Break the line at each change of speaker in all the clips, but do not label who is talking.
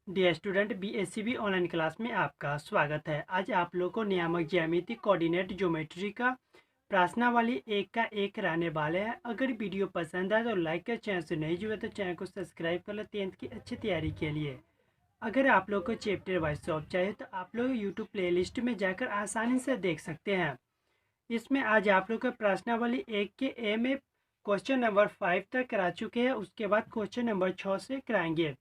Dear student, BSCB online class में आपका स्वागत है। आज आप लोगों को नियामक ज्यामिति कोऑर्डिनेट ज्योमेट्री का प्रश्नावली एक का एक कराने वाले हैं। अगर वीडियो पसंद आए तो लाइक कर, चैनल से नहीं जुड़े तो चैनल को सब्सक्राइब कर ले 10th की अच्छी तैयारी के लिए। अगर आप लोग को चैप्टर वाइज सॉल्व चाहिए तो आप लोग यूट्यूब प्लेलिस्ट में जाकर आसानी से देख सकते हैं। इसमें आज आप लोग का प्रश्नावली एक के ए में क्वेश्चन नंबर 5 तक करा चुके हैं। उसके बाद क्वेश्चन नंबर 6 से कराएंगे।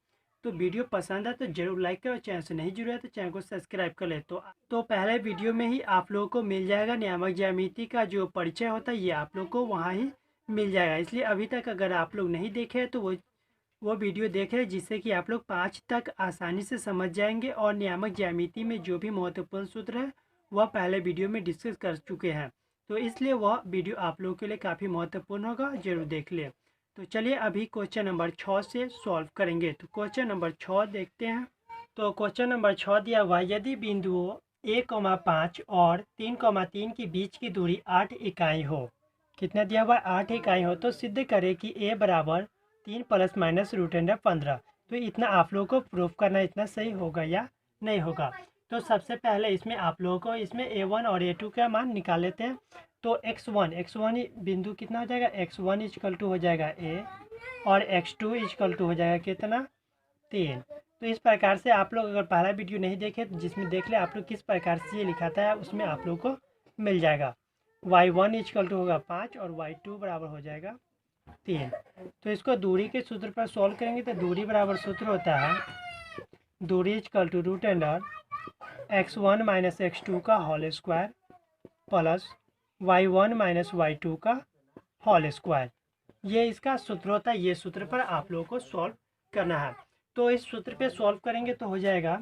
तो वीडियो पसंद है तो जरूर लाइक करो, चैनल से नहीं जुड़े तो चैनल को सब्सक्राइब कर ले। तो पहले वीडियो में ही आप लोगों को मिल जाएगा नियामक ज्यामिति का जो परिचय होता है, ये आप लोग को वहाँ ही मिल जाएगा। इसलिए अभी तक अगर आप लोग नहीं देखे तो वो वीडियो देखें, जिससे कि आप लोग 5 तक आसानी से समझ जाएंगे। और नियामक ज्यामिति में जो भी महत्वपूर्ण सूत्र है वह पहले वीडियो में डिस्कस कर चुके हैं, तो इसलिए वह वीडियो आप लोगों के लिए काफ़ी महत्वपूर्ण होगा, जरूर देख ले। तो चलिए अभी क्वेश्चन नंबर 6 से सॉल्व करेंगे। तो क्वेश्चन नंबर 6 देखते हैं। तो क्वेश्चन नंबर 6 दिया हुआ, यदि बिंदुओं 1,5 और 3,3 के बीच की दूरी 8 इकाई हो। कितना दिया हुआ है? 8 इकाई हो। तो सिद्ध करें कि a बराबर 3 प्लस माइनस रूट अंडर 15। तो इतना आप लोगों को प्रूफ करना, इतना सही होगा या नहीं होगा। तो सबसे पहले इसमें आप लोगों को इसमें a1 और a2 का मान निकाल लेते हैं। तो x1 बिंदु कितना हो जाएगा? x1 इजकल टू हो जाएगा a और x2 इजकल टू हो जाएगा कितना? 3। तो इस प्रकार से आप लोग अगर पहला वीडियो नहीं देखे तो जिसमें देख ले आप लोग किस प्रकार से ये लिखा था, उसमें आप लोग को मिल जाएगा। y1 इजकल टू होगा 5 और y2 बराबर हो जाएगा 3। तो इसको दूरी के सूत्र पर सॉल्व करेंगे तो दूरी बराबर सूत्र होता है दूरी equal to root under x1 minus x2 का whole square plus y1 minus y2 का होल स्क्वायर। ये इसका सूत्र होता है। ये सूत्र पर आप लोगों को सॉल्व करना है। तो इस सूत्र पे सॉल्व करेंगे तो हो जाएगा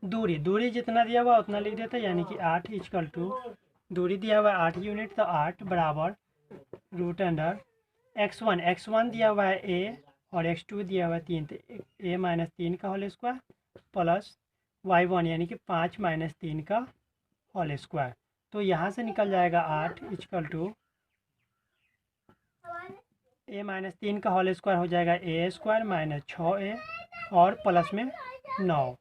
दूरी जितना दिया हुआ उतना लिख देते हैं, यानी कि 8 इजकल टू दूरी दिया हुआ 8 यूनिट, तो 8 बराबर रूट अंडर x1 दिया हुआ है a और x2 दिया हुआ है 3, तो a माइनस 3 का होल स्क्वायर प्लस y1 यानी कि 5 माइनस 3 का होल स्क्वायर। तो यहाँ से निकल जाएगा 8 इजकल टू a माइनस 3 का होल स्क्वायर हो जाएगा a स्क्वायर माइनस 6a और प्लस में 9,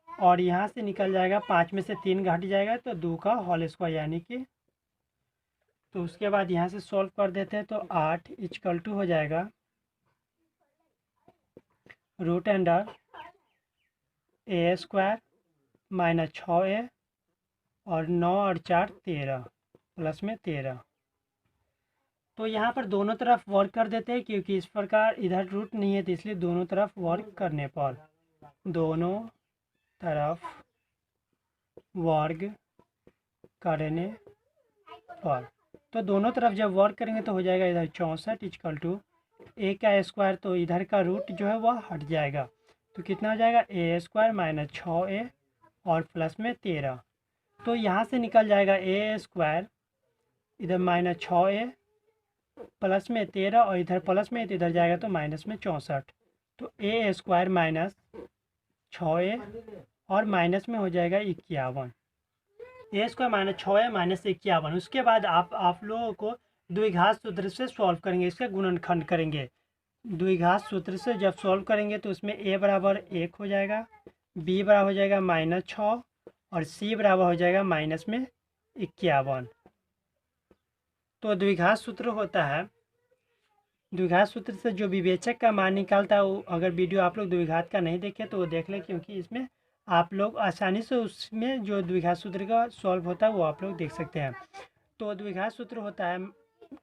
और यहाँ से निकल जाएगा 5 में से 3 घट जाएगा तो 2 का होल स्क्वायर यानी कि। तो उसके बाद यहाँ से सॉल्व कर देते हैं तो 8 इजकल टू हो जाएगा root under a square minus 6a और 9 और 4 13 प्लस में 13। तो यहाँ पर दोनों तरफ वर्क कर देते हैं, क्योंकि इस प्रकार इधर रूट नहीं है तो इसलिए दोनों तरफ वर्क करने पर दोनों तरफ वर्ग करने पर, तो दोनों तरफ जब वर्क करेंगे तो हो जाएगा इधर 64 इजकल टू a का स्क्वायर, तो इधर का रूट जो है वह हट जाएगा। तो कितना हो जाएगा? a स्क्वायर माइनस 6a और प्लस में 13। तो यहाँ से निकल जाएगा a स्क्वायर इधर माइनस 6a प्लस में 13 और इधर प्लस में तो इधर जाएगा तो माइनस में 64। तो a स्क्वायर माइनस 6a और माइनस में हो जाएगा 51। a square minus 6a minus 51। उसके बाद आप लोगों को द्विघात सूत्र से सॉल्व करेंगे, इसका गुणनखंड करेंगे। द्विघात सूत्र से जब सॉल्व करेंगे तो उसमें a बराबर 1 हो जाएगा, b बराबर हो जाएगा माइनस 6 और c बराबर हो जाएगा माइनस में 51। तो द्विघात सूत्र होता है, द्विघात सूत्र से जो विवेचक का मान निकालता है वो, अगर वीडियो आप लोग द्विघात का नहीं देखे तो वो देख लें, क्योंकि इसमें आप लोग आसानी से उसमें जो द्विघात सूत्र का सॉल्व होता है वो आप लोग देख सकते हैं। तो द्विघात सूत्र होता है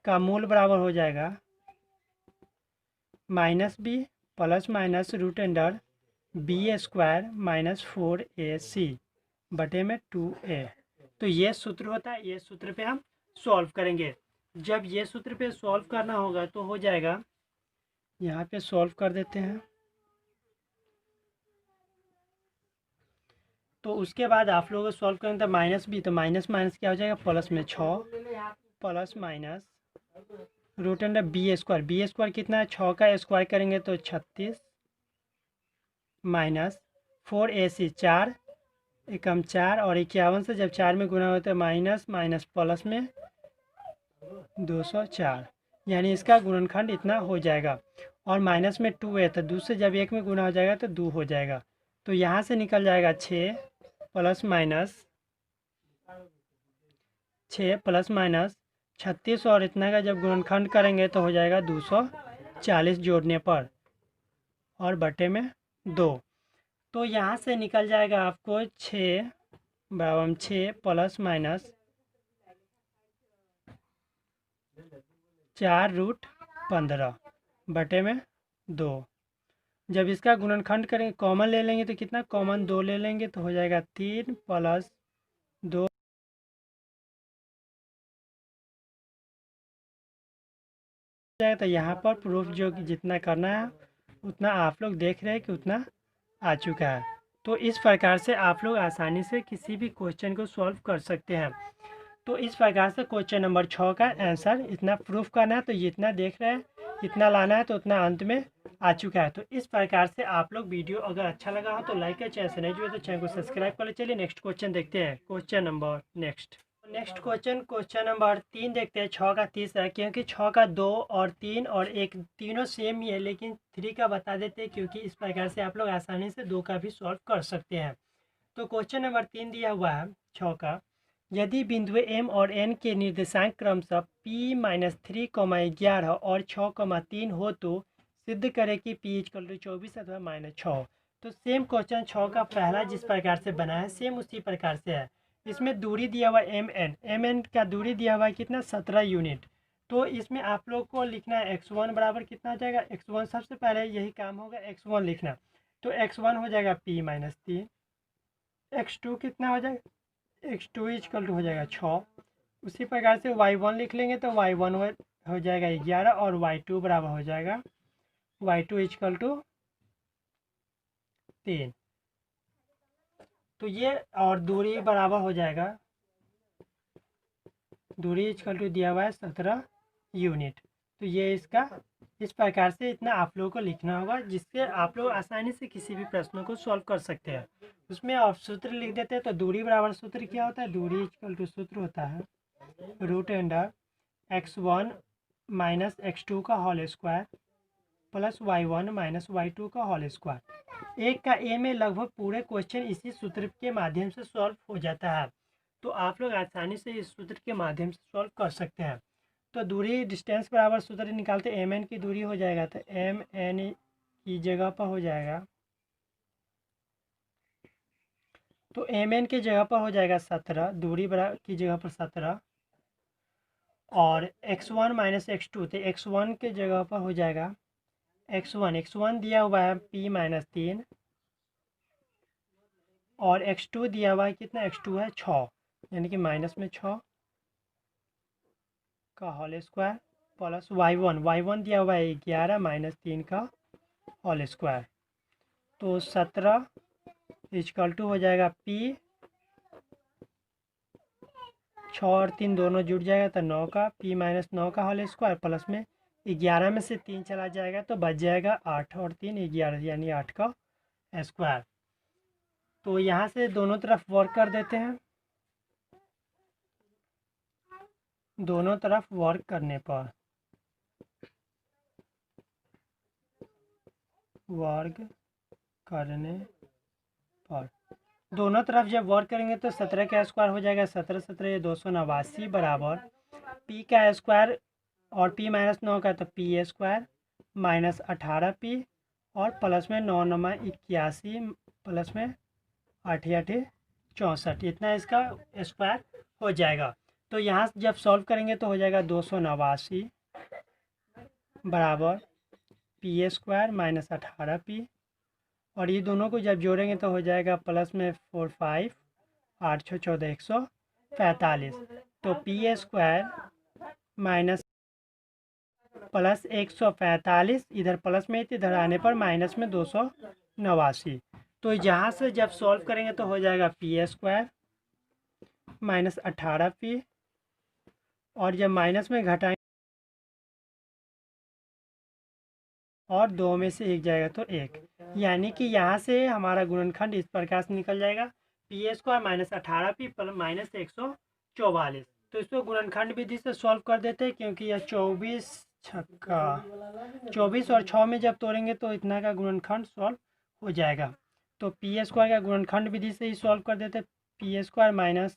का मूल बराबर हो जाएगा minus B plus minus root under B square minus 4ac बटे में 2a। तो ये सूत्र होता है। ये सूत्र पे हम सॉल्व करेंगे। जब ये सूत्र पे सॉल्व करना होगा तो हो जाएगा, यहाँ पे सॉल्व कर देते हैं। तो उसके बाद आप लोग सॉल्व करेंगे तो माइनस बी, तो माइनस माइनस क्या हो जाएगा? प्लस में 6 plus minus root under B square कितना है? 6 का स्क्वायर करेंगे तो 36 माइनस 4ac 4 एकम 4 और 51 से जब 4 में गुना होता है माइनस माइनस प्लस में 204, यानी इसका गुणनखंड इतना हो जाएगा। और माइनस में 2 है तो 2 से जब 1 में गुना हो जाएगा तो 2 हो जाएगा। तो यहाँ से निकल जाएगा 6 प्लस माइनस 36 और इतना का जब गुणनखंड करेंगे तो हो जाएगा 240 जोड़ने पर और बटे में 2। तो यहाँ से निकल जाएगा आपको 6 बराबर 6 प्लस माइनस 4√15 बटे में 2। जब इसका गुणनखंड करेंगे कॉमन ले लेंगे तो कितना, कॉमन 2 ले लेंगे तो हो जाएगा 3 प्लस 2 जाएगा। तो यहाँ पर प्रूफ जो कि जितना करना है उतना आप लोग देख रहे हैं कि उतना आ चुका है। तो इस प्रकार से आप लोग आसानी से किसी भी क्वेश्चन को सॉल्व कर सकते हैं। तो इस प्रकार से क्वेश्चन नंबर 6 का आंसर इतना प्रूफ करना है, तो जितना देख रहे हैं इतना लाना है, तो उतना अंत में आ चुका है। तो इस प्रकार से आप लोग वीडियो अगर अच्छा लगा हो तो लाइक करें, चैनल से नहीं जुड़े तो चैनल को सब्सक्राइब कर ले। चलिए नेक्स्ट क्वेश्चन देखते हैं। क्वेश्चन नंबर क्वेश्चन नंबर 3 देखते हैं। 6 का तीसरा, क्योंकि 6 का 2 और 3 और 1 तीनों सेम ही है, लेकिन 3 का बता देते हैं क्योंकि इस प्रकार से आप लोग आसानी से 2 का भी सॉल्व कर सकते हैं। तो क्वेश्चन नंबर 3 दिया हुआ है 6 का, यदि बिंदु M और N के निर्देशांक क्रमशः P-3, 11 और 6, 3 हो तो सिद्ध करें कि P = 24 अथवा -6। तो सेम क्वेश्चन 6 का पहला जिस प्रकार से बना है सेम उसी प्रकार से है। इसमें दूरी दिया हुआ MN का दूरी दिया हुआ है कितना, 17 यूनिट। तो इसमें आप लोग को लिखना है x1 बराबर कितना आ जाएगा, x1 सबसे पहले यही काम होगा, x1 लिखना। तो x1 हो जाएगा P-3, x2 कितना हो जाएगा, x2 = हो जाएगा 6। उसी प्रकार से y1 लिख लेंगे तो y1 हो जाएगा 11 और y2 बराबर हो जाएगा y2 = 3। तो ये और दूरी बराबर हो जाएगा, दूरी = दिया हुआ है 17 यूनिट। तो ये इसका इस प्रकार से इतना आप लोगों को लिखना होगा, जिससे आप लोग आसानी से किसी भी प्रश्नों को सॉल्व कर सकते हैं। उसमें आप सूत्र लिख देते हैं। तो दूरी बराबर सूत्र क्या होता है, दूरी = सूत्र होता है √x1 - x2 का whole square plus y1 - y2 का होल स्क्वायर। एक का ए में लगभग पूरे क्वेश्चन इसी सूत्र के माध्यम से सॉल्व हो जाता है। तो आप लोग आसानी से इस सूत्र के माध्यम से सॉल्व कर सकते हैं। तो दूरी डिस्टेंस बराबर सूत्र निकालते, MN की दूरी हो जाएगा तो MN की जगह पर हो जाएगा, तो MN की जगह पर हो जाएगा 17, दूरी बराबर की जगह पर 17 और x1 - x2 तो x1 के जगह पर हो जाएगा x1 दिया हुआ है P-3 और x2 दिया हुआ है कितना, x2 है 6, यानी कि -6 का होल स्क्वायर प्लस y1 दिया हुआ है 11 - 3 का होल स्क्वायर। तो 17 = हो जाएगा P, 6 और 3 दोनों जुड़ जाएगा तो 9 का P - 9 का होल स्क्वायर प्लस में 11 में से 3 चला जाएगा तो बच जाएगा 8 और 3 11, यानी 8 का स्क्वायर। तो यहाँ से दोनों तरफ वर्क कर देते हैं। दोनों तरफ वर्क करने पर दोनों तरफ जब वर्क करेंगे तो 17 का स्क्वायर हो जाएगा, 17 17 289 बराबर P का स्क्वायर और P - 9 का तो P² -18P और प्लस में 9 9 81 प्लस में 8 8 64, इतना इसका स्क्वायर हो जाएगा। तो यहाँ जब सॉल्व करेंगे तो हो जाएगा 289 बराबर P² -18P और ये दोनों को जब जोड़ेंगे तो हो जाएगा प्लस में 4 5 8 6 14 145। तो P² माइनस प्लस 145, इधर प्लस में इधर आने पर माइनस में 289। तो यहाँ से जब सॉल्व करेंगे तो हो जाएगा P² -18P और जब माइनस में घटाएंगे और 2 में से 1 जाएगा तो 1, यानी कि यहाँ से हमारा गुणनखंड इस प्रकार से निकल जाएगा P² -18P -144। तो इसको गुणनखंड विधि से सॉल्व कर देते हैं, क्योंकि यह 24 छक्का। 24 और 6 में जब तोड़ेंगे तो इतना का गुणनखंड सॉल्व हो जाएगा। तो पी स्क्वायर का गुणनखंड विधि से ही सॉल्व कर देते। पी स्क्वायर माइनस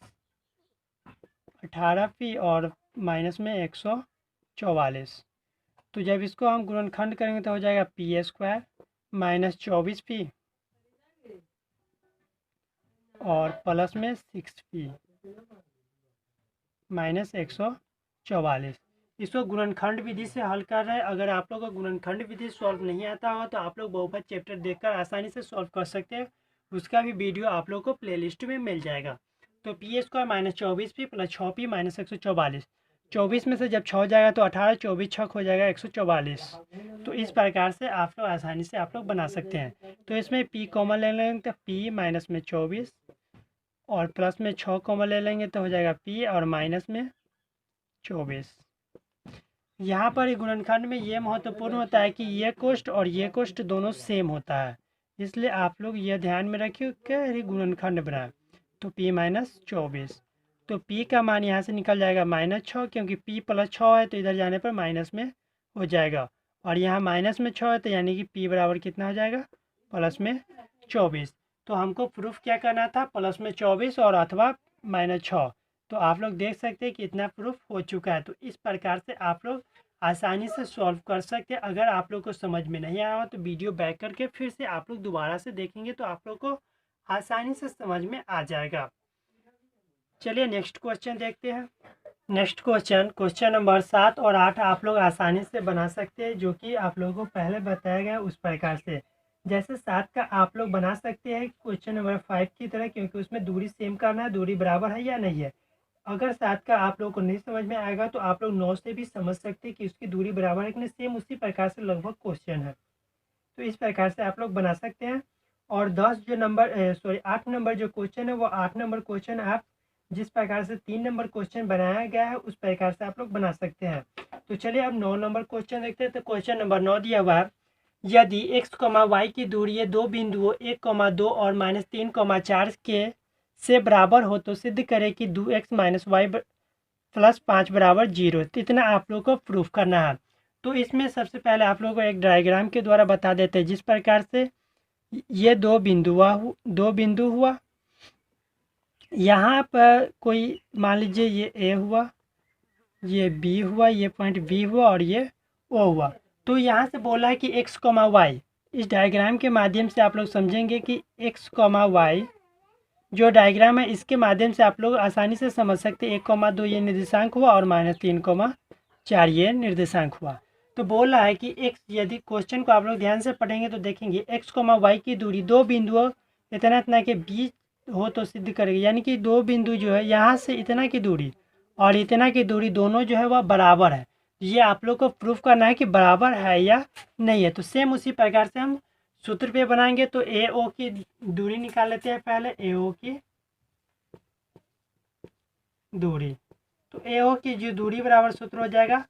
18p और माइनस में 144। तो जब इसको हम गुणनखंड करेंगे तो हो जाएगा पी स्क्वायर माइनस 24p और प्लस में 6p माइनस 144। इसको गुणनखंड विधि से हल कर रहे हैं। अगर आप लोग को गुणनखंड विधि सॉल्व नहीं आता हो तो आप लोग बहुपद चैप्टर देखकर आसानी से सॉल्व कर सकते हैं। उसका भी वीडियो आप लोग को प्लेलिस्ट में मिल जाएगा। तो P square minus 24p plus 6p minus 144। 24 में से जब 6 जाएगा तो 18, 24 छक हो जाएगा 144। तो इस प्रकार से आप लोग आसानी से आप लोग बना सकते हैं। तो इसमें p कॉमन ले लेंगे तो p माइनस में 24 और प्लस में 6 कॉमन ले लेंगे तो हो जाएगा p और माइनस में 24। यहाँ पर गुणनखंड में ये महत्वपूर्ण होता है कि ये कोष्ठ और ये कोष्ठ दोनों सेम होता है, इसलिए आप लोग ये ध्यान में रखिए कि गुणनखंड बनाए। तो p माइनस 24, तो p का मान यहाँ से निकल जाएगा माइनस 6, क्योंकि p प्लस 6 है तो इधर जाने पर माइनस में हो जाएगा। और यहाँ माइनस में 6 है तो यानी कि p बराबर कितना हो जाएगा, प्लस में 24। तो हमको प्रूफ क्या करना था, प्लस में 24 और अथवा माइनस 6। तो आप लोग देख सकते हैं कि इतना प्रूफ हो चुका है। तो इस प्रकार से आप लोग आसानी से सॉल्व कर सकते हैं। अगर आप लोग को समझ में नहीं आया हो तो वीडियो बैक करके फिर से आप लोग दोबारा से देखेंगे तो आप लोग को आसानी से समझ में आ जाएगा। चलिए नेक्स्ट क्वेश्चन देखते हैं। नेक्स्ट क्वेश्चन नंबर 7 और 8 आप लोग आसानी से बना सकते हैं, जो कि आप लोगों को पहले बताया गया उस प्रकार से। जैसे 7 का आप लोग बना सकते हैं क्वेश्चन नंबर 5 की तरह, क्योंकि उसमें दूरी सेम करना है, दूरी बराबर है या नहीं है। अगर 7 का आप लोगों को नहीं समझ में आएगा तो आप लोग 9 से भी समझ सकते हैं कि उसकी दूरी बराबर है कि नहीं। सेम उसी प्रकार से लगभग क्वेश्चन है, तो इस प्रकार से आप लोग बना सकते हैं। और 8 नंबर जो क्वेश्चन है वो 8 नंबर क्वेश्चन आप जिस प्रकार से 3 नंबर क्वेश्चन बनाया गया है उस प्रकार से आप लोग बना सकते हैं। तो चलिए अब 9 नंबर क्वेश्चन देखते हैं। तो क्वेश्चन नंबर 9 दिया हुआ है, यदि x, y की दूरी दो बिंदुओं 1, 2 और -3, 4 के से बराबर हो तो सिद्ध करें कि 2x - y + 5 बराबर 0। तो इतना आप लोग को प्रूफ करना है। तो इसमें सबसे पहले आप लोग को एक डायग्राम के द्वारा बता देते हैं। जिस प्रकार से ये दो बिंदु हुआ, यहाँ पर कोई मान लीजिए ये A हुआ, ये B हुआ, ये पॉइंट B हुआ और ये O हुआ। तो यहाँ से बोला है कि x, y। इस डायग्राम के माध्यम से आप लोग समझेंगे कि x, y जो डायग्राम है इसके माध्यम से आप लोग आसानी से समझ सकते हैं। 1, 2 ये निर्देशांक हुआ और -3, 4 ये निर्देशांक हुआ। तो बोल रहा है कि x, यदि क्वेश्चन को आप लोग ध्यान से पढ़ेंगे तो देखेंगे x, y की दूरी दो बिंदुओं इतना के बीच हो तो सिद्ध करेगी। यानी कि दो बिंदु जो है यहाँ से इतना की दूरी और इतना की दूरी दोनों जो है वह बराबर है। ये आप लोग को प्रूफ करना है कि बराबर है या नहीं है। तो सेम उसी प्रकार से हम सूत्र पे बनाएंगे। तो AO की दूरी निकाल लेते हैं पहले। AO की दूरी, तो AO की जो दूरी बराबर सूत्र हो जाएगा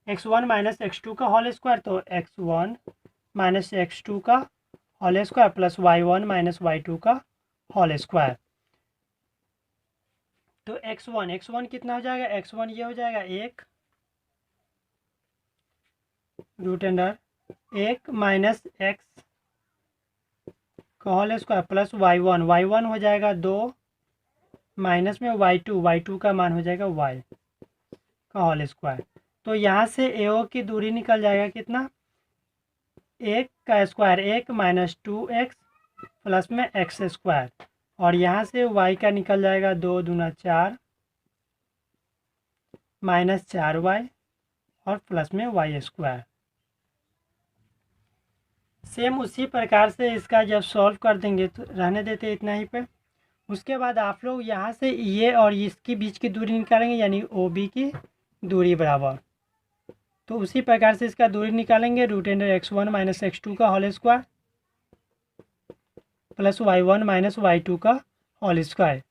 x1 - x2 का होल स्क्वायर। तो x1 - x2 का whole square plus y1 - y2 का होल स्क्वायर। तो x1 कितना हो जाएगा, x1 ये हो जाएगा 1 √1 माइनस x का होल स्क्वायर प्लस y1 हो जाएगा 2 माइनस में y2 का मान हो जाएगा y का होल स्क्वायर। तो यहाँ से AO की दूरी निकल जाएगा कितना, 1 का स्क्वायर 1 माइनस 2x प्लस में x स्क्वायर। और यहाँ से y का निकल जाएगा 2 दूना 4 माइनस 4y और प्लस में y स्क्वायर। सेम उसी प्रकार से इसका जब सॉल्व कर देंगे तो रहने देते इतना ही पे। उसके बाद आप लोग यहाँ से ये और इसके बीच की दूरी निकालेंगे, यानी OB की दूरी बराबर। तो उसी प्रकार से इसका दूरी निकालेंगे √x1 - x2 का whole square plus y1 - y2 का होल स्क्वायर।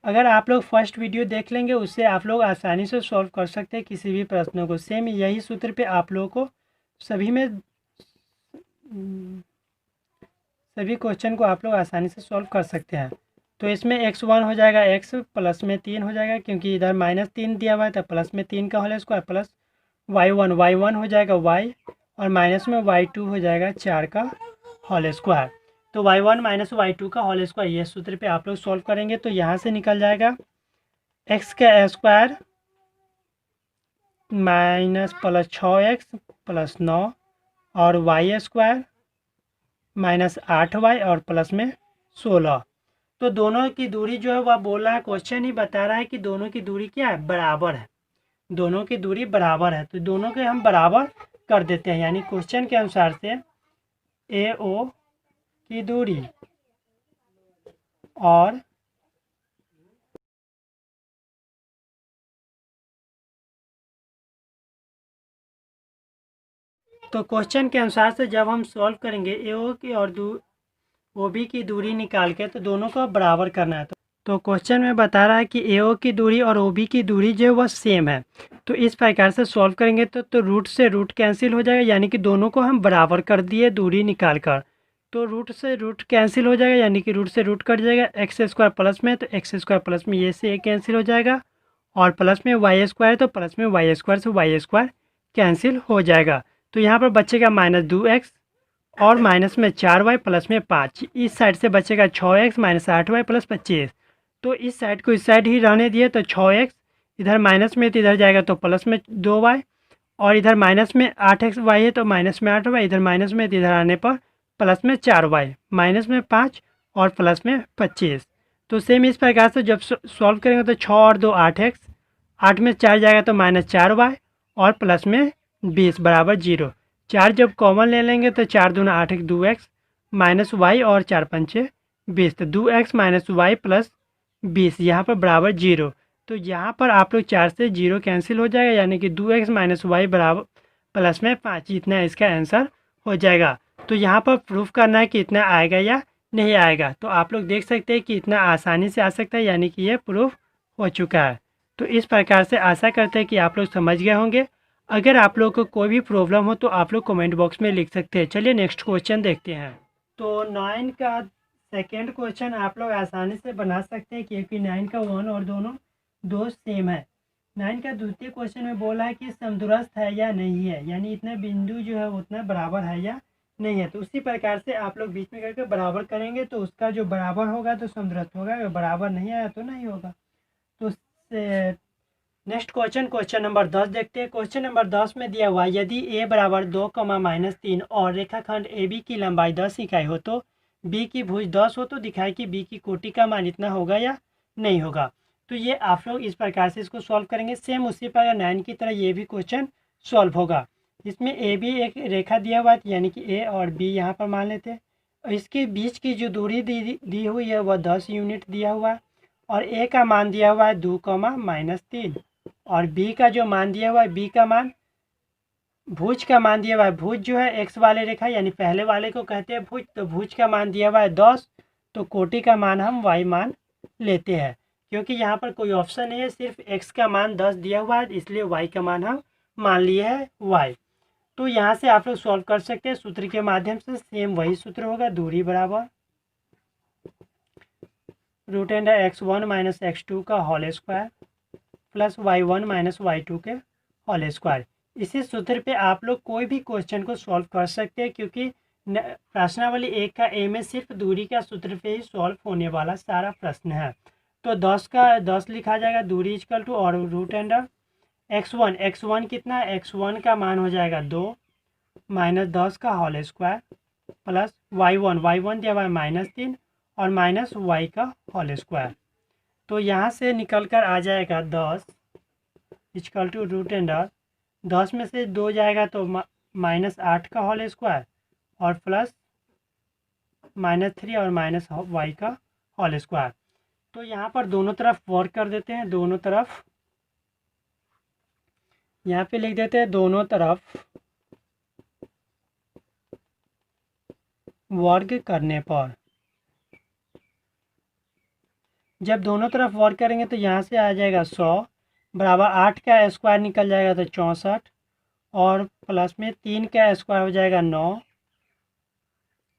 अगर आप लोग फर्स्ट वीडियो देख लेंगे उससे आप लोग आसानी से सॉल्व कर सकते हैं किसी भी प्रश्नों को। सेम यही सूत्र पे आप लोगों को सभी क्वेश्चन को आप लोग आसानी से सॉल्व कर सकते हैं। तो इसमें x1 हो जाएगा x प्लस में 3 हो जाएगा, क्योंकि इधर -3 दिया हुआ है तो प्लस में 3 का होल स्क्वायर प्लस y1 हो जाएगा y, और माइनस में y2 हो जाएगा 4 का होल स्क्वायर। तो y1 माइनस y2 का होल स्क्वायर, ये सूत्र पे आप लोग सॉल्व करेंगे तो यहाँ से निकल जाएगा x का square minus plus 6x plus 9, और वाई स्क्वायर माइनस 8y और प्लस में 16। तो दोनों की दूरी जो है वह बोल रहा है, क्वेश्चन ही बता रहा है कि दोनों की दूरी क्या है, बराबर है। दोनों की दूरी बराबर है, तो दोनों के हम बराबर कर देते हैं, यानी क्वेश्चन के अनुसार से ए ओ की दूरी और तो क्वेश्चन के अनुसार से जब हम सॉल्व करेंगे ए ओ की और ओ बी की दूरी निकाल के, तो दोनों को बराबर करना है। तो क्वेश्चन में बता रहा है कि ए ओ की दूरी और ओ बी की दूरी जो है वह सेम है। तो इस प्रकार से सॉल्व करेंगे तो रूट से रूट कैंसिल हो जाएगा, यानी कि दोनों को हम बराबर कर दिए दूरी निकाल कर। तो रूट से रूट कैंसिल हो जाएगा, यानी कि रूट से रूट कट जाएगा। एक्स स्क्वायर प्लस में, तो एक्स स्क्वायर प्लस में ये से ये कैंसिल हो जाएगा, और प्लस में वाई स्क्वायर, तो प्लस में वाई स्क्वायर से वाई स्क्वायर कैंसिल हो जाएगा। तो यहाँ पर बचेगा -2x और माइनस में 4y प्लस में 5। इस साइड से बचेगा 6x माइनस 8y प्लस 25। तो इस साइड को इस साइड ही रहने दिए, तो 6x इधर माइनस में तो इधर जाएगा तो प्लस में 2y, और इधर माइनस में 8x y है तो माइनस में 8y, इधर माइनस में तो इधर आने पर प्लस में 4y, माइनस में 5 और प्लस में 25। तो सेम इस प्रकार से जब सॉल्व करेंगे तो 6 और 2 8x, 8 में 4 जाएगा तो -4y और प्लस में 20 बराबर 0। 4 जब कॉमन ले लेंगे तो 4 दूना 8 एक 2x माइनस वाई और 4 पंचे 20, तो 2x माइनस वाई प्लस 20 यहाँ पर बराबर 0। तो यहाँ पर आप लोग 4 से 0 कैंसिल हो जाएगा, यानी कि 2x माइनस वाई बराबर प्लस में 5, इतना इसका आंसर हो जाएगा। तो यहाँ पर प्रूफ करना है कि इतना आएगा या नहीं आएगा। तो आप लोग देख सकते हैं कि इतना आसानी से आ सकता है, यानी कि ये प्रूफ हो चुका है। तो इस प्रकार से आशा करते हैं कि आप लोग समझ गए होंगे। अगर आप लोग को कोई भी प्रॉब्लम हो तो आप लोग कमेंट बॉक्स में लिख सकते हैं। चलिए नेक्स्ट क्वेश्चन देखते हैं। तो 9 का सेकेंड क्वेश्चन आप लोग आसानी से बना सकते हैं, क्योंकि 9 का 1 और दोनों दो सेम है। 9 का द्वितीय क्वेश्चन में बोला है कि समदूरस्थ है या नहीं है, यानी इतना बिंदु जो है उतना बराबर है या नहीं है। तो उसी प्रकार से आप लोग बीच में करके बराबर करेंगे, तो उसका जो बराबर होगा तो समदूरस्थ होगा, अगर बराबर नहीं आया तो नहीं होगा। तो नेक्स्ट क्वेश्चन नंबर 10 देखते हैं। क्वेश्चन नंबर 10 में दिया हुआ, यदि a बराबर 2, -3 और रेखाखंड ए बी की लंबाई 10 इकाई हो, तो b की भुज 10 हो, तो दिखाए कि b की कोटि का मान इतना होगा या नहीं होगा। तो ये आप लोग इस प्रकार से इसको सॉल्व करेंगे। सेम उसी प्रकार 9 की तरह ये भी क्वेश्चन सॉल्व होगा। इसमें ए बी एक रेखा दिया हुआ है, यानी कि ए और बी यहाँ पर मान लेते हैं, और इसके बीच की जो दूरी दी हुई है वह 10 यूनिट दिया हुआ है, और ए का मान दिया हुआ है 2, -3, और बी का जो मान दिया हुआ है, बी का मान भुज का मान दिया हुआ है। भुज जो है एक्स वाले रेखा, यानी पहले वाले को कहते हैं भुज, तो भुज का मान दिया हुआ है 10, तो कोटि का मान हम वाई मान लेते हैं, क्योंकि यहाँ पर कोई ऑप्शन नहीं है, सिर्फ एक्स का मान 10 दिया हुआ है, इसलिए वाई का मान हम मान लिए है वाई। तो यहाँ से आप लोग सॉल्व कर सकते हैं सूत्र के माध्यम से। सेम वही सूत्र होगा, दूरी बराबर √(x1 - x2) का whole square plus y1 - y2 के होल स्क्वायर। इसी सूत्र पे आप लोग कोई भी क्वेश्चन को सॉल्व कर सकते हैं, क्योंकि प्रश्नावली 1 का ए में सिर्फ दूरी का सूत्र पे ही सॉल्व होने वाला सारा प्रश्न है। तो 10 का 10 लिखा जाएगा, दूरी इक्वल टू और x1 कितना है, x1 का मान हो जाएगा 2 माइनस 10 का होल स्क्वायर प्लस y1 दिया हुआ है -3 और माइनस y का होल स्क्वायर। तो यहाँ से निकल कर आ जाएगा 10 इक्वल टू √10 में से 2 जाएगा तो -8 का होल स्क्वायर और प्लस -3 और माइनस y का होल स्क्वायर। तो यहाँ पर दोनों तरफ वर्क कर देते हैं, दोनों तरफ यहाँ पे लिख देते हैं, दोनों तरफ वर्ग करने पर, जब दोनों तरफ वर्क करेंगे तो यहाँ से आ जाएगा 100 बराबर 8 का स्क्वायर निकल जाएगा तो 64, और प्लस में 3 का स्क्वायर हो जाएगा 9,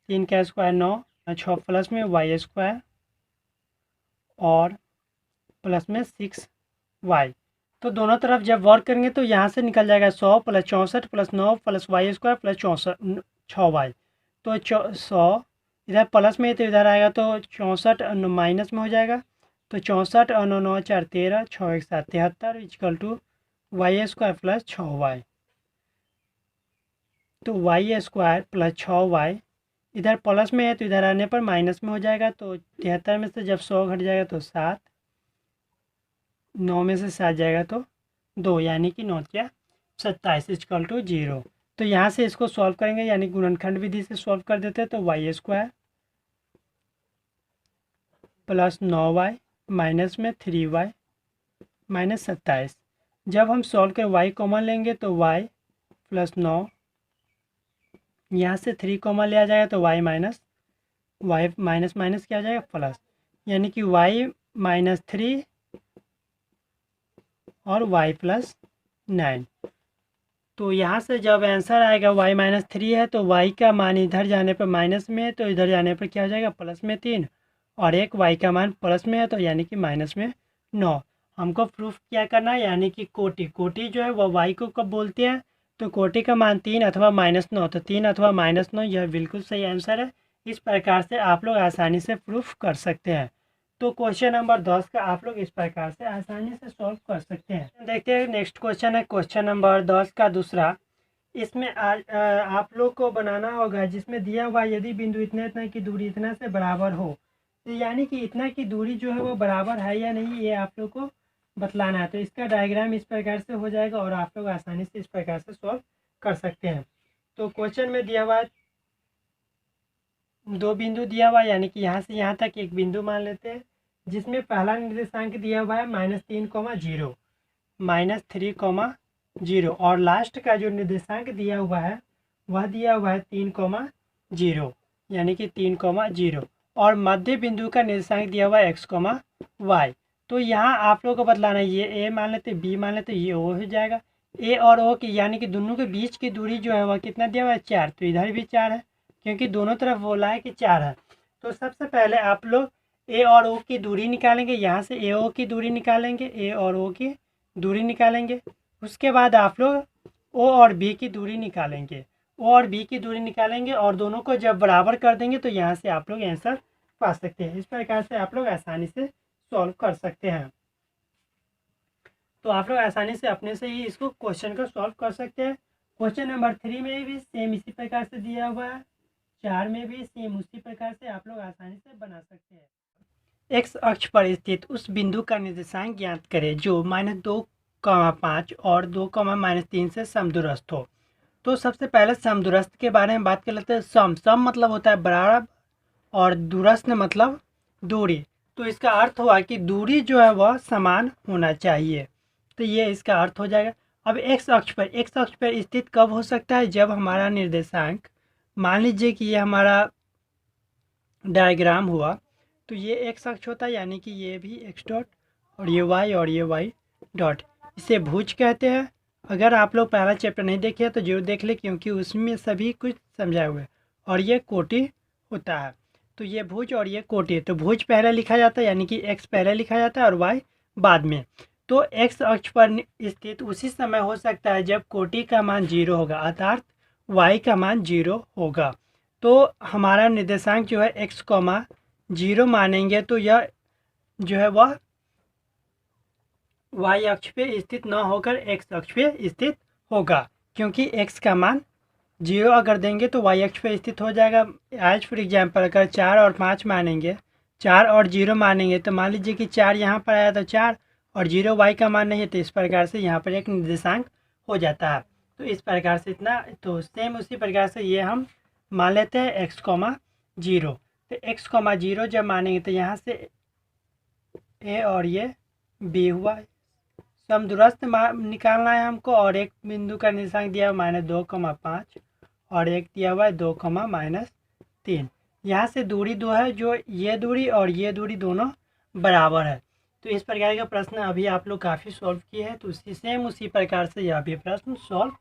3 का स्क्वायर 9, 6 प्लस में वाई स्क्वायर और प्लस में 6y। तो दोनों तरफ जब वर्क करेंगे तो यहाँ से निकल जाएगा 100 plus 64 plus 9 plus Y square plus 6y। तो 100 इधर प्लस में तो इधर आएगा तो 64 माइनस में हो जाएगा। तो 64 और 9 9 4 13 6 1 7 73 equal to Y square plus 6y। तो वाई स्क्वायर प्लस 6y इधर प्लस में है तो इधर आने पर माइनस में हो जाएगा। तो 73 में से जब 100 घट जाएगा तो 7, 9 में से 7 जाएगा तो 2, यानी कि 9 क्या 27 इक्वल टू 0। तो यहाँ से इसको सॉल्व करेंगे, यानी गुणनखंड विधि से सॉल्व कर देते हैं। तो Y square plus 9y minus में 3y माइनस 27। जब हम सॉल्व कर y कॉमन लेंगे तो y प्लस 9, यहाँ से 3 कॉमन लिया जाएगा तो y माइनस माइनस क्या हो जाएगा प्लस, यानी कि y माइनस 3 और y प्लस 9। तो यहाँ से जब आंसर आएगा y माइनस 3 है तो y का मान इधर जाने पर माइनस में है तो इधर जाने पर क्या हो जाएगा प्लस में 3, और एक y का मान प्लस में है तो यानी कि माइनस में 9। हमको प्रूफ क्या करना है, यानी कि कोटि जो है वह y को कब बोलते हैं, तो कोटि का मान 3 अथवा -9, तो 3 अथवा -9 यह बिल्कुल सही आंसर है। इस प्रकार से आप लोग आसानी से प्रूफ कर सकते हैं। तो क्वेश्चन नंबर 10 का आप लोग इस प्रकार से आसानी से सॉल्व कर सकते हैं। देखते हैं नेक्स्ट क्वेश्चन है क्वेश्चन नंबर 10 का दूसरा। इसमें आप लोग को बनाना होगा जिसमें दिया हुआ यदि बिंदु इतना की दूरी इतना से बराबर हो, तो यानी कि इतना की दूरी जो है वो बराबर है या नहीं, ये आप लोग को बतलाना है। तो इसका डायग्राम इस प्रकार से हो जाएगा और आप लोग आसानी से इस प्रकार से सॉल्व कर सकते हैं। तो क्वेश्चन में दिया हुआ 2 बिंदु दिया हुआ, यानी कि यहाँ से यहाँ तक एक बिंदु मान लेते हैं, जिसमें पहला निर्देशांक दिया हुआ है -3, -0, -3, 0, और लास्ट का जो निर्देशांक दिया हुआ है वह दिया हुआ है 3, 0, यानी कि 3, 0, और मध्य बिंदु का निर्देशांक दिया हुआ है x, y। तो यहाँ आप लोगों को बतलाना है, ये a मान लेते, b मान लेते, ये o हो जाएगा। a और o की यानी कि दोनों के बीच की दूरी जो है वह कितना दिया हुआ है 4, तो इधर भी 4 है क्योंकि दोनों तरफ बोला है कि 4 है। तो सबसे पहले आप लोग a और o की दूरी निकालेंगे, यहाँ से a o की दूरी निकालेंगे, a और o की दूरी निकालेंगे। उसके बाद आप लोग o और b की दूरी निकालेंगे, o और b की दूरी निकालेंगे और दोनों को जब बराबर कर देंगे तो यहाँ से आप लोग आंसर पा सकते हैं। इस प्रकार से आप लोग आसानी से सॉल्व कर सकते हैं। तो आप लोग आसानी से अपने से ही इसको क्वेश्चन को सॉल्व कर सकते हैं। क्वेश्चन नंबर 3 में भी सेम इसी प्रकार से दिया हुआ है, 4 में भी सेम उसी प्रकार से आप लोग आसानी से बना सकते हैं। एक्स अक्ष पर स्थित उस बिंदु का निर्देशांक ज्ञात करें जो -2, 5 और 2, -3 से समदूरस्थ हो। तो सबसे पहले समदूरस्थ के बारे में बात कर लेते हैं। सम मतलब होता है बराबर और दूरस्थ मतलब दूरी। तो इसका अर्थ हुआ कि दूरी जो है वह समान होना चाहिए, तो ये इसका अर्थ हो जाएगा। अब एक्स अक्ष पर स्थित कब हो सकता है, जब हमारा निर्देशांक, मान लीजिए कि ये हमारा डायग्राम हुआ तो ये एक्स अक्ष होता है, यानी कि ये भी एक्स डॉट और ये वाई और ये वाई डॉट, इसे भुज कहते हैं। अगर आप लोग पहला चैप्टर नहीं देखे तो जरूर देख ले, क्योंकि उसमें सभी कुछ समझाए हुए। और ये कोटि होता है, तो ये भुज और ये कोटि। तो भुज पहले लिखा जाता है, यानी कि एक्स पहले लिखा जाता है और वाई बाद में। तो एक्स अक्ष पर स्थित उसी समय हो सकता है जब कोटि का मान 0 होगा, अर्थात वाई का मान 0 होगा। तो हमारा निर्देशांक जो है x, 0 मानेंगे तो यह जो है वह y अक्ष पे स्थित न होकर x अक्ष पे स्थित होगा, क्योंकि x का मान 0 अगर देंगे तो y अक्ष पे स्थित हो जाएगा। आज फॉर एग्जांपल अगर 4 और 5 मानेंगे, 4 और 0 मानेंगे, तो मान लीजिए कि 4 यहाँ पर आया तो 4 और 0 y का मान नहीं है, तो इस प्रकार से यहाँ पर एक निर्देशांक हो जाता है। तो इस प्रकार से इतना, तो सेम उसी प्रकार से ये हम मान लेते हैं x, 0। तो x, 0 जब मानेंगे तो यहाँ से a और ये b हुआ। समदूरस्थ निकालना है हमको, और एक बिंदु का निर्देशांक दिया हुआ -2, 5 और एक दिया हुआ है 2, -3। यहाँ से दूरी 2 है, जो ये दूरी और ये दूरी दोनों बराबर है। तो इस प्रकार का प्रश्न अभी आप लोग काफ़ी सॉल्व किए हैं, तो उसी प्रकार से यह भी प्रश्न सॉल्व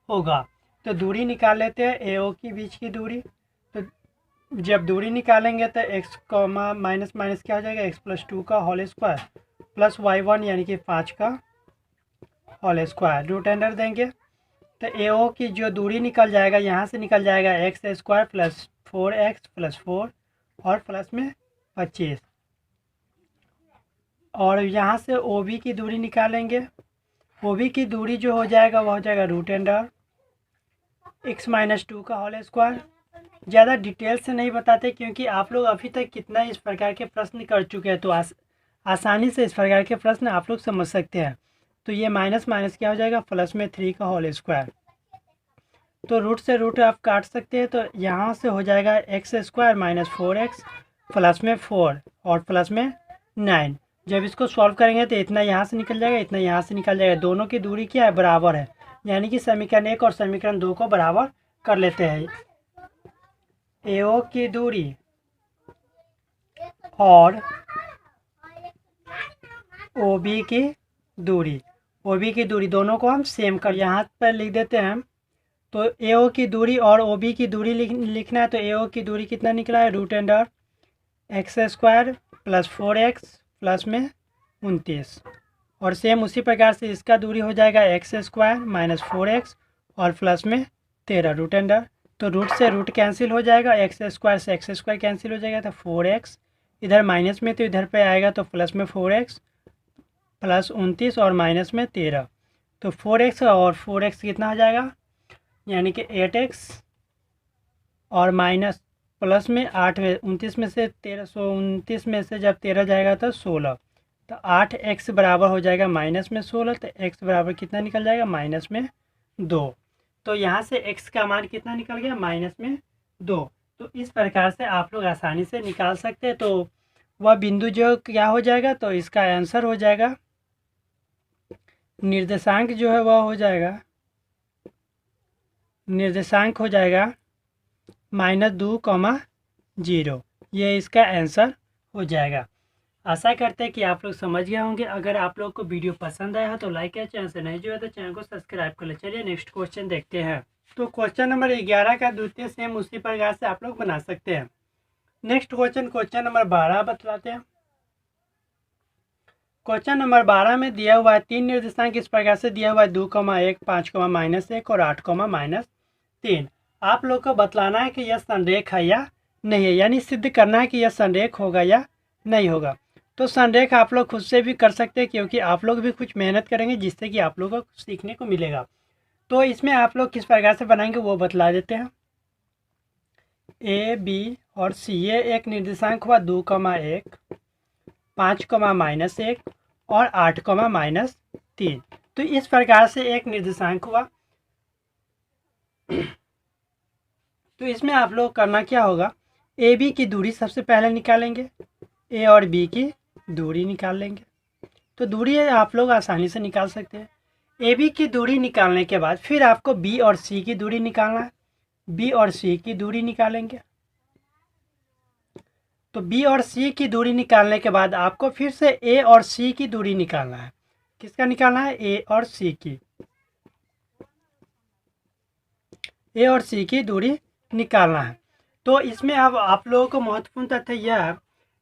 होगा। तो दूरी निकाल लेते हैं, ए ओ की बीच की दूरी। तो जब दूरी निकालेंगे तो x, माइनस क्या हो जाएगा, x + 2 का होल स्क्वायर प्लस y1 यानी कि 5 का होल स्क्वायर रूट अंडर देंगे तो ए ओ की जो दूरी निकल जाएगा यहाँ से निकल जाएगा x square plus 4x plus 4 और प्लस में 25 और यहाँ से ओ बी की दूरी निकालेंगे। ओ बी की दूरी जो हो जाएगा वह हो जाएगा रूट अंडर x माइनस 2 का होल स्क्वायर। ज़्यादा डिटेल से नहीं बताते क्योंकि आप लोग अभी तक कितना इस प्रकार के प्रश्न कर चुके हैं, तो आसानी से इस प्रकार के प्रश्न आप लोग समझ सकते हैं। तो ये माइनस माइनस क्या हो जाएगा प्लस में 3 का होल स्क्वायर। तो रूट से रूट आप काट सकते हैं, तो यहाँ से हो जाएगा x square minus 4x plus में 4 और प्लस में 9। जब इसको सॉल्व करेंगे तो इतना यहाँ से निकल जाएगा, इतना यहाँ से निकल जाएगा। दोनों की दूरी क्या है, बराबर है, यानी कि समीकरण 1 और समीकरण 2 को बराबर कर लेते हैं। AO की दूरी और OB की दूरी दोनों को हम सेम कर यहाँ पर लिख देते हैं। तो AO की दूरी और OB की दूरी लिखना है। तो AO की दूरी कितना निकला है, root under X square plus 4x plus में 29 और सेम उसी प्रकार से इसका दूरी हो जाएगा एक्स स्क्वायर माइनस 4x और प्लस में 13 रूट अंडर। तो रूट से रूट कैंसिल हो जाएगा, एक्स स्क्वायर से एक्स स्क्वायर कैंसिल हो जाएगा, तो 4x इधर माइनस में तो इधर पे आएगा तो प्लस में 4x प्लस 29 और माइनस में 13। तो 4x और 4x कितना हो जाएगा, यानी कि 8x और माइनस प्लस में 8 में 29 में से 29 में से जब 13 जाएगा तो 16। तो 8x बराबर हो जाएगा माइनस में 16। तो x बराबर कितना निकल जाएगा, माइनस में 2। तो यहाँ से x का मान कितना निकल गया, माइनस में 2। तो इस प्रकार से आप लोग आसानी से निकाल सकते हैं। तो वह बिंदु जो क्या हो जाएगा, तो इसका आंसर हो जाएगा, निर्देशांक जो है वह हो जाएगा, निर्देशांक हो जाएगा -2,0। ये इसका आंसर हो जाएगा। आशा करते हैं कि आप लोग समझ गए होंगे। अगर आप लोग को वीडियो पसंद आया हो तो लाइक या चैनल से नहीं जुड़ा तो चैनल को सब्सक्राइब कर ले। चलिए नेक्स्ट क्वेश्चन देखते हैं। तो क्वेश्चन नंबर 11 का द्वितीय सेम उसी प्रकार से आप लोग बना सकते हैं। नेक्स्ट क्वेश्चन नंबर 12 बतलाते हैं। क्वेश्चन नंबर 12 में दिया हुआ है 3 निर्देशांक इस प्रकार से दिया हुआ है 2,1, 5,-1 और 8,-3। आप लोग को बतलाना है कि यह संरेख है या नहीं है, यानी सिद्ध करना है कि यह संरेख होगा या नहीं होगा। तो संरेख आप लोग खुद से भी कर सकते हैं क्योंकि आप लोग भी कुछ मेहनत करेंगे जिससे कि आप लोगों को सीखने को मिलेगा। तो इसमें आप लोग किस प्रकार से बनाएंगे वो बतला देते हैं। A, B और C ये एक निर्देशांक हुआ 2,1, 5,-1 और 8,-3। तो इस प्रकार से एक निर्देशांक हुआ। तो इसमें आप लोग करना क्या होगा, ए बी की दूरी सबसे पहले निकालेंगे, ए और बी की दूरी निकाल लेंगे। तो दूरी आप लोग आसानी से निकाल सकते हैं। ए बी की दूरी निकालने के बाद फिर आपको बी और सी की दूरी निकालना है। बी और सी की दूरी निकालेंगे। तो बी और सी की दूरी निकालने के बाद आपको फिर से ए और सी की दूरी निकालना है। किसका निकालना है, ए और सी की। ए और सी की दूरी निकालना है। तो इसमें अब आप लोगों को महत्वपूर्ण तथ्य यह है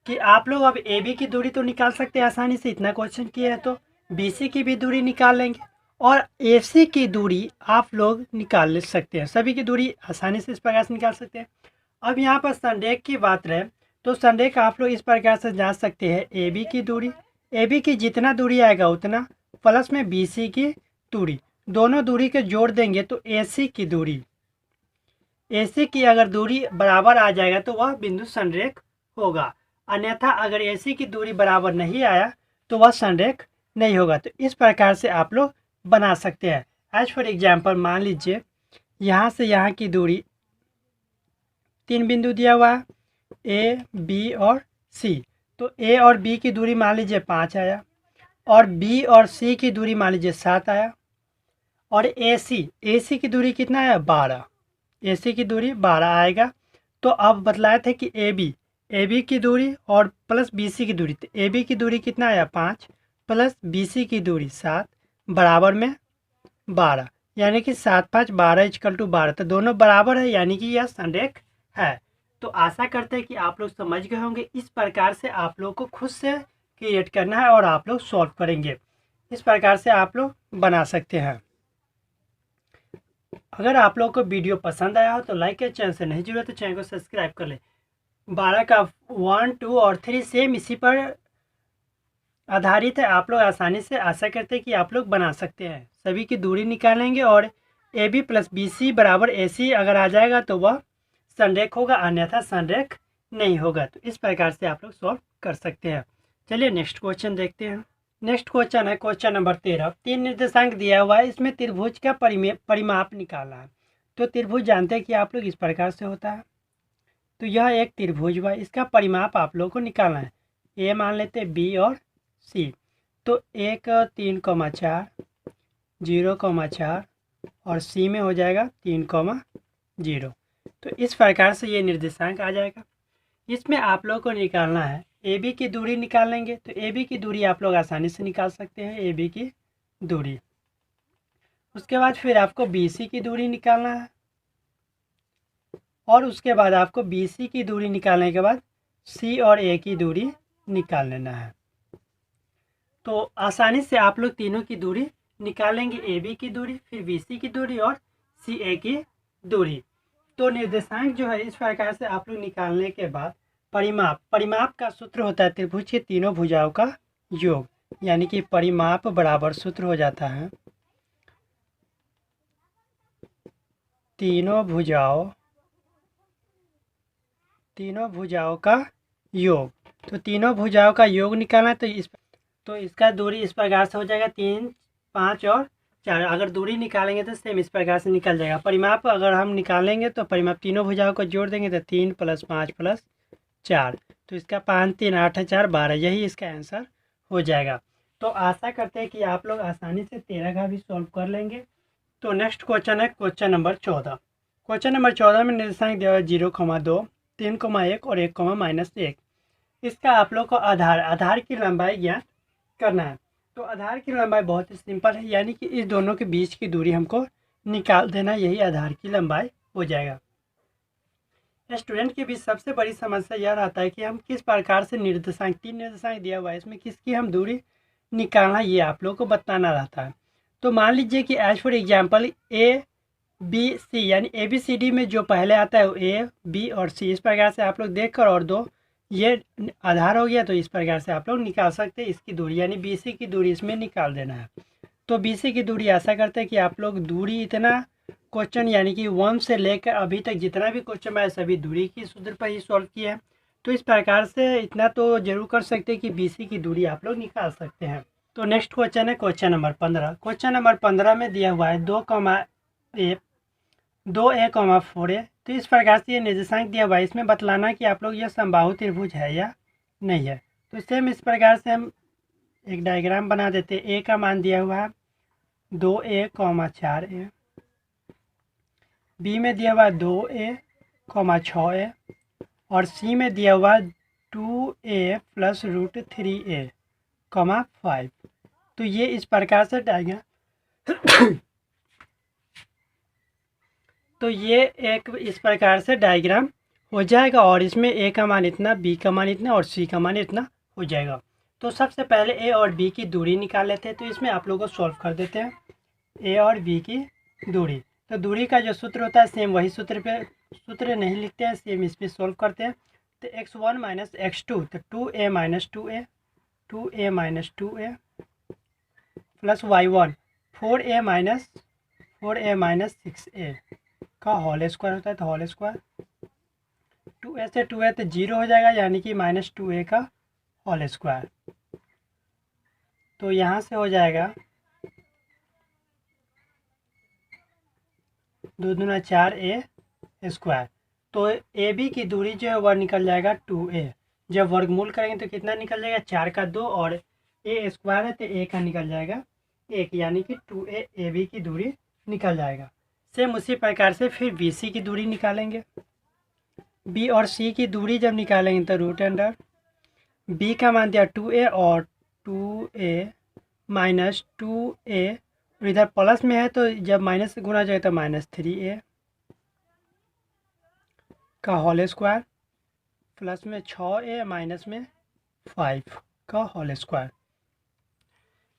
कि आप लोग अब ए बी की दूरी तो निकाल सकते हैं आसानी से, इतना क्वेश्चन किया है। तो बी सी की भी दूरी निकाल लेंगे और ए सी की दूरी आप लोग निकाल ले सकते हैं। सभी की दूरी आसानी से इस प्रकार से निकाल सकते हैं। अब यहाँ पर संरेख की बात रहे तो संरेख आप लोग इस प्रकार से जान सकते हैं, ए बी की दूरी, ए बी की जितना दूरी आएगा उतना प्लस में बी सी की दूरी, दोनों दूरी के जोड़ देंगे तो ए सी की दूरी, ए सी की अगर दूरी बराबर आ जाएगा तो वह बिंदु संरेख होगा। अन्यथा अगर ए सी की दूरी बराबर नहीं आया तो वह संरेख नहीं होगा। तो इस प्रकार से आप लोग बना सकते हैं। एज फॉर एग्जाम्पल मान लीजिए यहाँ से यहाँ की दूरी 3 बिंदु दिया हुआ है, ए बी और सी। तो ए और बी की दूरी मान लीजिए 5 आया और बी और सी की दूरी मान लीजिए 7 आया और ए सी की दूरी कितना आया, 12। ए सी की दूरी 12 आएगा। तो अब बतलाए थे कि ए बी की दूरी और प्लस बी सी की दूरी, तो ए बी की दूरी कितना आया, 5 प्लस बी सी की दूरी 7 बराबर में 12, यानी कि 7, 5, 12 इक्वल टू 12। तो दोनों बराबर है, यानी कि यह संरेख है। तो आशा करते हैं कि आप लोग समझ गए होंगे। इस प्रकार से आप लोग को खुद से क्रिएट करना है और आप लोग सॉल्व करेंगे। इस प्रकार से आप लोग बना सकते हैं। अगर आप लोग को वीडियो पसंद आया हो तो लाइक या चैनल से नहीं जुड़े तो चैनल को सब्सक्राइब कर ले। 12 का 1, 2 और 3 सेम इसी पर आधारित है। आप लोग आसानी से आशा करते हैं कि आप लोग बना सकते हैं। सभी की दूरी निकालेंगे और A B plus B C बराबर ए सी अगर आ जाएगा तो वह संरेख होगा, अन्यथा संरेख नहीं होगा। तो इस प्रकार से आप लोग सॉल्व कर सकते हैं। चलिए नेक्स्ट क्वेश्चन देखते हैं। नेक्स्ट क्वेश्चन है क्वेश्चन नंबर 13। 3 निर्देशांक दिया हुआ है, इसमें त्रिभुज का परिमाप निकालना है। तो त्रिभुज जानते हैं कि आप लोग इस प्रकार से होता है। तो यह एक त्रिभुज हुआ, इसका परिमाप आप लोग को निकालना है। ए मान लेते हैं, बी और सी। तो 1 3,4 0,4 और सी में हो जाएगा 3,0। तो इस प्रकार से ये निर्देशांक आ जाएगा। इसमें आप लोग को निकालना है ए बी की दूरी निकालेंगे। तो ए बी की दूरी आप लोग आसानी से निकाल सकते हैं, ए बी की दूरी। उसके बाद फिर आपको बी सी की दूरी निकालना है और उसके बाद आपको बी सी की दूरी निकालने के बाद सी और ए की दूरी निकाल लेना है। तो आसानी से आप लोग तीनों की दूरी निकालेंगे, ए बी की दूरी, फिर बी सी की दूरी और सी ए की दूरी। तो निर्देशांक जो है इस प्रकार से आप लोग निकालने के बाद परिमाप का सूत्र होता है त्रिभुज की तीनों भुजाओं का योग, यानी कि परिमाप बराबर सूत्र हो जाता है तीनों भुजाओं का योग। तो तीनों भुजाओं का योग निकालना है तो इसका दूरी इस प्रकार से हो जाएगा 3, 5 और 4। अगर दूरी निकालेंगे तो सेम इस प्रकार से निकल जाएगा। परिमाप अगर हम निकालेंगे तो परिमाप तीनों भुजाओं को जोड़ देंगे तो 3 + 5 + 4। तो इसका 5 3 8 4 12, यही इसका आंसर हो जाएगा। तो आशा करते हैं कि आप लोग आसानी से 13 का भी सॉल्व कर लेंगे। तो नेक्स्ट क्वेश्चन है क्वेश्चन नंबर 14। क्वेश्चन नंबर 14 में निर्देशांक दिया हुआ 0,2 3,1 और 1,-1। इसका आप लोग को आधार की लंबाई ज्ञात करना है। तो आधार की लंबाई बहुत ही सिंपल है, यानी कि इस दोनों के बीच की दूरी हमको निकाल देना, यही आधार की लंबाई हो जाएगा। स्टूडेंट के बीच सबसे बड़ी समस्या यह रहता है कि हम किस प्रकार से निर्देशांक 3 निर्देशांक दिया हुआ है, इसमें किसकी हम दूरी निकालना, ये आप लोग को बताना रहता है। तो मान लीजिए कि as for example A B C, यानी ए बी सी डी में जो पहले आता है वो ए बी और सी, इस प्रकार से आप लोग देखकर और दो ये आधार हो गया, तो इस प्रकार से आप लोग निकाल सकते हैं इसकी दूरी, यानी बी सी की दूरी इसमें निकाल देना है। तो बी सी की दूरी आशा करते हैं कि आप लोग दूरी इतना क्वेश्चन यानी कि 1 से लेकर अभी तक जितना भी क्वेश्चन आया सभी दूरी की सूत्र पर ही सॉल्व किया है। तो इस प्रकार से इतना तो जरूर कर सकते हैं कि बी सी की दूरी आप लोग निकाल सकते हैं। तो नेक्स्ट क्वेश्चन है क्वेश्चन नंबर 15। क्वेश्चन नंबर 15 में दिया हुआ है 2,4 तो इस प्रकार से ये निर्देशांक दिया हुआ है, इसमें बतलाना कि आप लोग यह समबाहु त्रिभुज है या नहीं है। तो सेम इस प्रकार से हम एक डायग्राम बना देते हैं। ए का मान दिया हुआ है 2a, 4a, बी में दिया हुआ है 2a, 6a और सी में दिया हुआ है 2a + √3a, 5। तो ये इस प्रकार से इस प्रकार से डायग्राम हो जाएगा और इसमें ए का मान इतना, बी का मान इतना और सी का मान इतना हो जाएगा। तो सबसे पहले ए और बी की दूरी निकाल लेते हैं। तो इसमें आप लोगों को सॉल्व कर देते हैं ए और बी की दूरी। तो दूरी का जो सूत्र होता है सेम वही सूत्र नहीं लिखते हैं, सेम इस पर सॉल्व करते हैं। तो x1 - x2, तो 2a - 2a plus y1 4a - 6a का होल स्क्वायर होता है। तो होल स्क्वायर 2a से 2a तो 0 हो जाएगा, यानी कि -2a का होल स्क्वायर। तो यहाँ से हो जाएगा 2 दूना 4a स्क्वायर। तो ए बी की दूरी जो है वह निकल जाएगा 2a। जब वर्गमूल करेंगे तो कितना निकल जाएगा, 4 का 2 और a स्क्वायर है तो a का निकल जाएगा 1, यानी कि 2a ए बी की दूरी निकल जाएगा। सेम उसी प्रकार से फिर बी सी की दूरी निकालेंगे। बी और सी की दूरी जब निकालेंगे तो √, बी का मान दिया 2a और 2a - 2a, और इधर प्लस में है तो जब माइनस से गुना जाए तो -3a का होल स्क्वायर प्लस में 6a माइनस में 5 का होल स्क्वायर।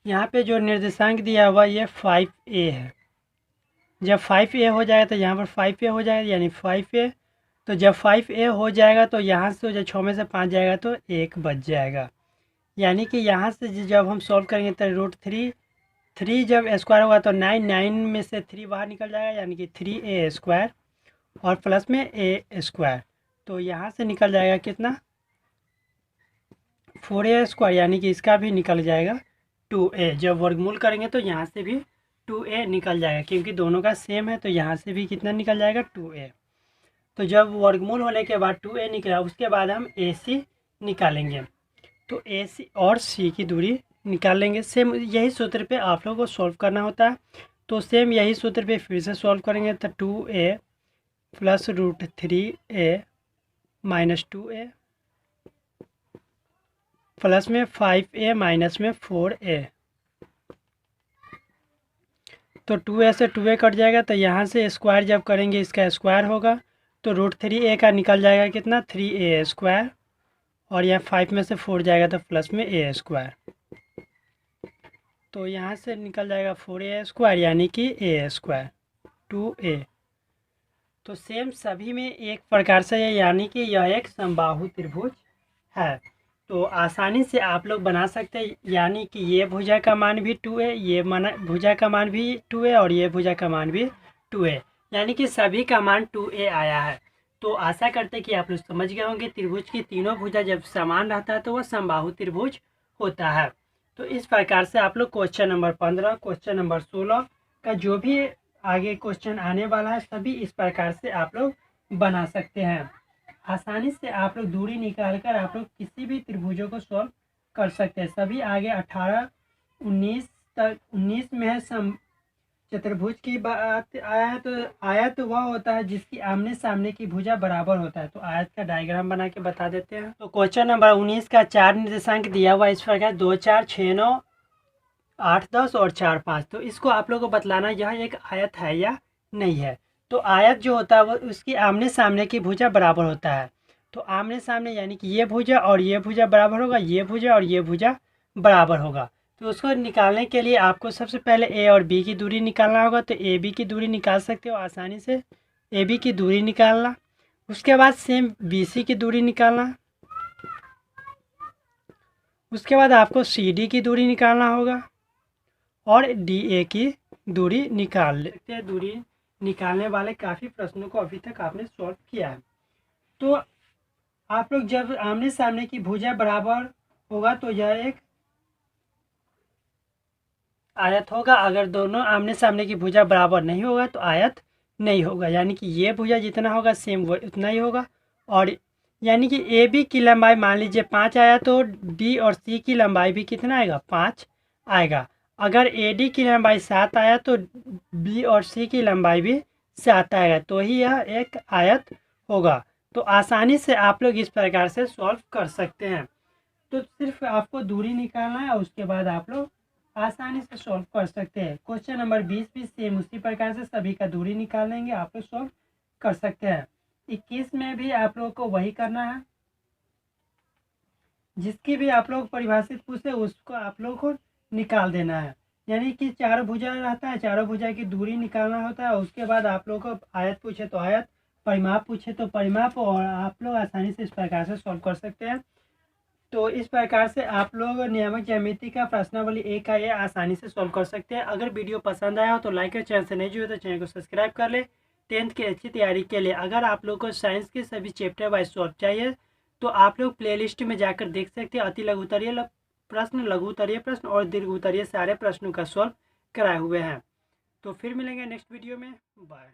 यहाँ पे जो निर्देशांक दिया हुआ ये 5a है। जब 5a हो जाएगा तो यहाँ पर 5a हो जाएगा, यानी 5a। तो जब 5a हो जाएगा तो यहाँ से जब 6 में से 5 जाएगा तो 1 बच जाएगा। यानी कि यहाँ से जब हम सॉल्व करेंगे तो √3 जब स्क्वायर होगा तो 9 में से 3 बाहर निकल जाएगा, यानी कि 3a² और प्लस में a²। तो यहाँ से निकल जाएगा कितना, 4a², यानी कि इसका भी निकल जाएगा 2a। जब वर्गमूल करेंगे तो यहाँ से भी 2a निकल जाएगा, क्योंकि दोनों का सेम है। तो यहाँ से भी कितना निकल जाएगा, 2a। तो जब वर्गमूल होने के बाद 2a निकला, उसके बाद हम AC निकालेंगे। तो AC और C की दूरी निकाल लेंगे। सेम यही सूत्र पे आप लोगों को सॉल्व करना होता है। तो सेम यही सूत्र पे फिर से सॉल्व करेंगे। तो 2a plus √3a minus 2a plus में 5a माइनस में 4a। तो 2a से 2a कट जाएगा, तो यहाँ से स्क्वायर जब करेंगे इसका स्क्वायर होगा। तो √3a का निकल जाएगा कितना, 3a²। और यहाँ 5 में से 4 जाएगा तो प्लस में a²। तो यहाँ से निकल जाएगा 4a², यानी कि a², 2a। तो सेम सभी में एक प्रकार से है, यानी कि यह एक समबाहु त्रिभुज है। तो आसानी से आप लोग बना सकते हैं, यानी कि ये भुजा का मान भी 2a, ये भुजा का मान भी 2a और ये भुजा का मान भी 2a, यानी कि सभी का मान 2a आया है। तो आशा करते हैं कि आप लोग समझ गए होंगे। त्रिभुज की तीनों भुजा जब समान रहता है तो वह समबाहु त्रिभुज होता है। तो इस प्रकार से आप लोग क्वेश्चन नंबर 15, क्वेश्चन नंबर 16 का जो भी आगे क्वेश्चन आने वाला है, सभी इस प्रकार से आप लोग बना सकते हैं। आसानी से आप लोग दूरी निकाल कर आप लोग किसी भी त्रिभुजों को सॉल्व कर सकते हैं। सभी आगे 18, 19 तक, 19 में है चतुर्भुज की बात आयत वह होता है जिसकी आमने सामने की भुजा बराबर होता है। तो आयत का डायग्राम बना के बता देते हैं। तो क्वेश्चन नंबर 19 का 4 निर्देशांक दिया हुआ इस प्रकार 2, 4, 6, 9, 8, 10 और 4, 5। तो इसको आप लोगों को बतलाना यह एक आयत है या नहीं है। तो आयत जो होता है वो उसकी आमने सामने की भुजा बराबर होता है। तो आमने सामने यानी कि ये भुजा और ये भुजा बराबर होगा, ये भुजा और ये भुजा बराबर होगा। तो उसको निकालने के लिए आपको सबसे पहले ए और बी की दूरी निकालना होगा। तो ए बी की दूरी निकाल सकते हो आसानी से, ए बी की दूरी निकालना। उसके बाद सेम बी सी की दूरी निकालना। उसके बाद आपको सी डी की दूरी निकालना होगा और डी ए की दूरी निकाल लेते हैं। दूरी निकालने वाले काफ़ी प्रश्नों को अभी तक आपने सॉल्व किया है। तो आप लोग जब आमने सामने की भुजा बराबर होगा तो यह एक आयत होगा। अगर दोनों आमने सामने की भुजा बराबर नहीं होगा तो आयत नहीं होगा, यानी कि ये भुजा जितना होगा सेम वो उतना ही होगा। और यानी कि ए बी की लंबाई मान लीजिए 5 आया तो डी और सी की लंबाई भी कितना आएगा, 5 आएगा। अगर ए डी की लंबाई 7 आया तो बी और सी की लंबाई भी 7 आएगा, तो ही यह एक आयत होगा। तो आसानी से आप लोग इस प्रकार से सॉल्व कर सकते हैं। तो सिर्फ आपको दूरी निकालना है, उसके बाद आप लोग आसानी से सॉल्व कर सकते हैं। क्वेश्चन नंबर 20 भी सेम उसी प्रकार से सभी का दूरी निकाल लेंगे, आप लोग सॉल्व कर सकते हैं। 21 में भी आप लोग को वही करना है। जिसकी भी आप लोग परिभाषित पूछे उसको आप लोग को निकाल देना है। यानी कि चारों भुजा रहता है, चारों भुजा की दूरी निकालना होता है। उसके बाद आप लोग को आयत पूछे तो आयत, परिमाप पूछे तो परिमाप, और आप लोग आसानी से इस प्रकार से सॉल्व कर सकते हैं। तो इस प्रकार से आप लोग नियामक ज्यामिति का प्रश्नावली 1 का ये आसानी से सॉल्व कर सकते हैं। अगर वीडियो पसंद आया हो तो लाइक और चैनल से नहीं जुड़े तो चैनल को सब्सक्राइब कर ले। 10th की अच्छी तैयारी के लिए अगर आप लोग को साइंस के सभी चैप्टर वाइज सॉल्व चाहिए तो आप लोग प्लेलिस्ट में जाकर देख सकते हैं। अति लघु उत्तरीय प्रश्न, लघु उत्तरीय प्रश्न और दीर्घ उत्तरीय सारे प्रश्नों का सॉल्व कराए हुए हैं। तो फिर मिलेंगे नेक्स्ट वीडियो में। बाय।